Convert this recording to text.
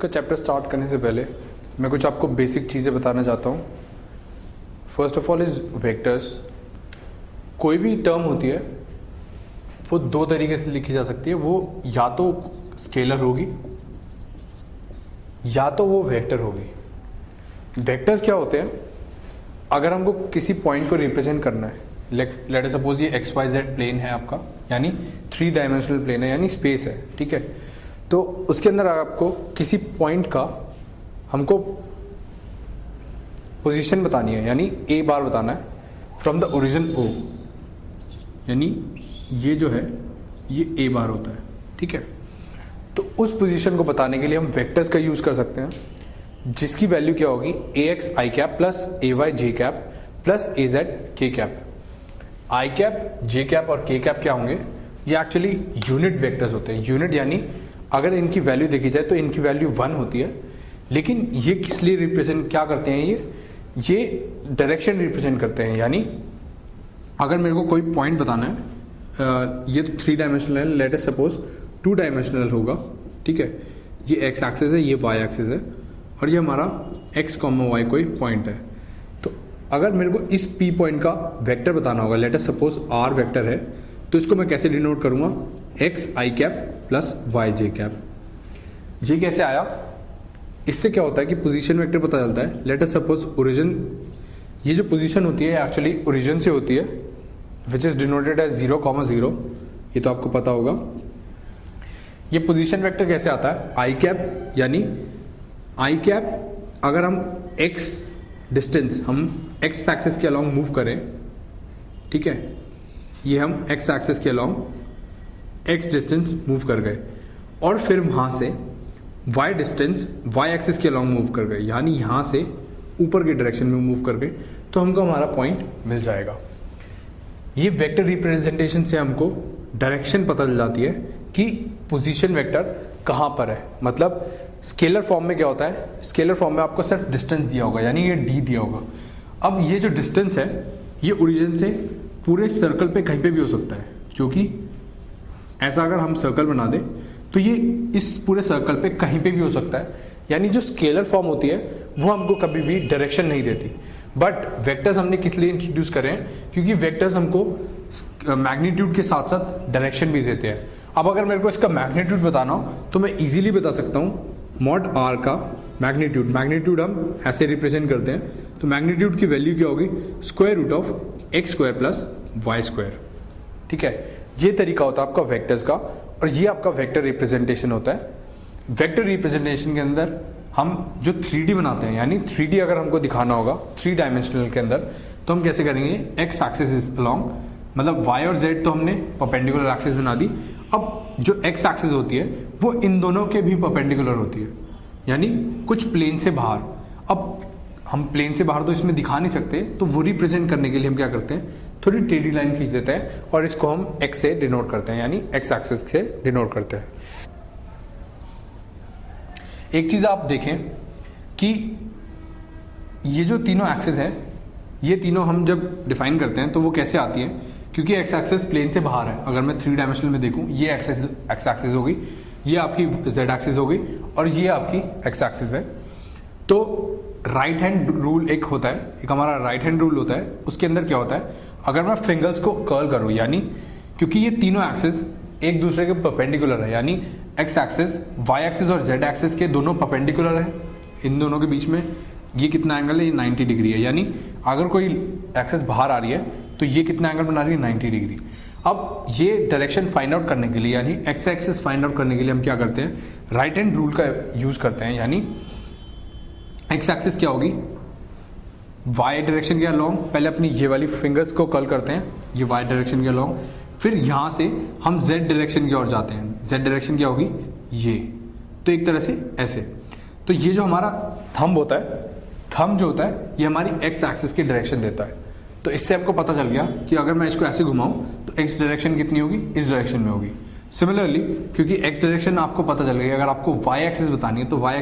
का chapter start करने से पहले मैं कुछ आपको बेसिक चीज़ें बताना चाहता हूँ। First of all is vectors. कोई भी टर्म होती है वो दो तरीके से लिखी जा सकती है, वो या तो स्केलर होगी या तो वो वेक्टर होगी। वेक्टर्स क्या होते हैं? अगर हमको किसी पॉइंट को रिप्रेजेंट करना है, लेट अस सपोज ये XYZ प्लेन है आपका, यानी 3 डायमेंशनल प्लेन है, यानी स्पेस है, ठीक है। तो उसके अंदर आपको किसी पॉइंट का हमको पोजीशन बतानी है, यानी A बार बताना है फ्रॉम द ओरिजिन O, यानी ये जो है ये A बार होता है, ठीक है। तो उस पोजीशन को बताने के लिए हम वेक्टर्स का यूज कर सकते हैं, जिसकी वैल्यू क्या होगी AX I cap plus AY J cap plus AZ K cap. I cap, J cap और K कैप क्या होंगे? ये एक्चुअली यूनिट वेक्टर्स होते हैं। यूनिट यानी अगर इनकी वैल्यू देखी जाए तो इनकी वैल्यू 1 होती है, लेकिन ये किस लिए रिप्रेजेंट क्या करते हैं? ये डायरेक्शन रिप्रेजेंट करते हैं। यानी अगर मेरे को कोई पॉइंट बताना है, ये तो 3 डायमेंशनल है, लेट अस सपोज 2 डायमेंशनल होगा, ठीक है। ये एक्स एक्सिस है, ये वाई एक्सिस है, और ये हमारा एक्स कॉमा वाई कोई पॉइंट है। तो अगर मेरे को इस पी पॉइंट का वेक्टर बताना होगा, let us suppose R vector है, तो इसको मैं कैसे डिनोट करूंगा? X I cap plus Y J cap. ये कैसे आया? इससे क्या होता है कि पोजीशन वेक्टर पता चलता है। लेट अस सपोज ओरिजिन, ये जो पोजीशन होती है एक्चुअली ओरिजिन से होती है, विच इज डिनोटेड एज 0,0, ये तो आपको पता होगा। ये पोजीशन वेक्टर कैसे आता है? आई कैप, यानी आई कैप अगर हम एक्स डिस्टेंस हम एक्स एक्सिस के अलॉन्ग मूव करें, ठीक है, ये हम एक्स एक्सिस के अलॉन्ग एक्स डिस्टेंस मूव कर गए, और फिर वहां से वाई डिस्टेंस वाई एक्सिस के अलॉन्ग मूव कर गए, यानी यहां से ऊपर की डायरेक्शन में मूव कर गए, तो हमको हमारा पॉइंट मिल जाएगा। ये वेक्टर रिप्रेजेंटेशन से हमको डायरेक्शन पता चल जाती है कि पोजीशन वेक्टर कहाँ पर है। मतलब स्केलर फॉर्म में क्या होता है? स्केलर फॉर्म में आपको सिर्फ डिस्टेंस दिया होगा, यानी ये d दिया होगा। अब ये जो डिस्टेंस है ये ओरिजिन से पूरे सर्कल पे कहीं पे भी हो सकता है, क्योंकि ऐसा अगर हम सर्कल बना दें तो ये इस पूरे सर्कल पे कहीं पे भी हो सकता है। यानी जो स्केलर फॉर्म होती है वो हमको कभी भी डायरेक्शन नहीं देती। बट वेक्टर्स हमने किस लिए इंट्रोड्यूस करे हैं? क्योंकि वेक्टर्स हमको मैग्नीट्यूड के साथ साथ डायरेक्शन भी देते हैं। अब अगर मेरे को इसका मैग्नीट्यूड बताना हो तो मैं इजीली बता सकता हूँ मॉड आर का मैग्नीट्यूड हम ऐसे रिप्रेजेंट करते हैं। तो मैग्नीट्यूड की वैल्यू क्या होगी? Square root of X square plus Y square, ठीक है। ये तरीका होता है आपका वेक्टर्स का, और ये आपका वेक्टर रिप्रेजेंटेशन होता है। वेक्टर रिप्रेजेंटेशन के अंदर हम जो 3D बनाते हैं, यानी 3D अगर हमको दिखाना होगा 3 डायमेंशनल के अंदर, तो हम कैसे करेंगे? एक्स एक्सिस इज अलोंग, मतलब वाई और जेड तो हमने परपेंडिकुलर एक्सिस बना दी। अब जो एक्स एक्सिस होती है वो इन दोनों के भी परपेंडिकुलर होती है, यानी कुछ प्लेन से बाहर। अब हम प्लेन से बाहर तो इसमें दिखा नहीं सकते, तो वो रिप्रेजेंट करने के लिए हम क्या करते हैं? थोड़ी टेढ़ी लाइन खींच देते हैं और इसको हम एक्स से डिनोट करते हैं, यानी एक्स एक्सिस से डिनोट करते हैं। एक चीज आप देखें कि ये जो तीनों एक्सिस है, ये तीनों हम जब डिफाइन करते हैं तो वो कैसे आती है? क्योंकि एक्स एक्सिस प्लेन से बाहर है। अगर मैं 3 डायमेंशनल में देखूं, ये एक्स एक्सिस हो गई, ये आपकी जेड एक्सिस हो गई, और ये आपकी एक्स एक्सिस है। तो राइट हैंड रूल एक होता है, एक हमारा राइट हैंड रूल होता है। उसके अंदर क्या होता है? अगर मैं फिंगर्स को कर्ल करूं, यानी क्योंकि ये तीनों एक्सिस एक दूसरे के परपेंडिकुलर है, यानी एक्स एक्सिस वाई एक्सिस और जेड एक्सिस के दोनों परपेंडिकुलर है। इन दोनों के बीच में ये कितना एंगल है? ये 90 डिग्री है। यानी अगर कोई एक्सिस बाहर आ रही है तो ये कितना एंगल बना रही है? 90 डिग्री। अब ये डायरेक्शन फाइंड आउट करने के लिए, यानी एक्स एक्सिस फाइंड आउट करने के लिए हम क्या करते हैं? राइट हैंड रूल का यूज करते हैं। यानी एक्स एक्सिस क्या होगी? वाई डायरेक्शन के अलोंग, पहले अपनी ये वाली फिंगर्स को कर्ल करते हैं, ये वाई डायरेक्शन के अलोंग, फिर यहां से हम जेड डायरेक्शन की ओर जाते हैं। जेड डायरेक्शन क्या होगी? ये। तो एक तरह से ऐसे। तो ये जो हमारा थंब होता है, थंब जो होता है ये हमारी एक्स एक्सिस की डायरेक्शन देता है। तो इससे आपको पता चल गया कि अगर मैं इसको ऐसे घुमाऊं तो एक्स डायरेक्शन कितनी होगी? इस डायरेक्शन में होगी। सिमिलरली क्योंकि एक्स डायरेक्शन आपको पता चल गई, अगर आपको वाई एक्सिस बतानी है तो वाई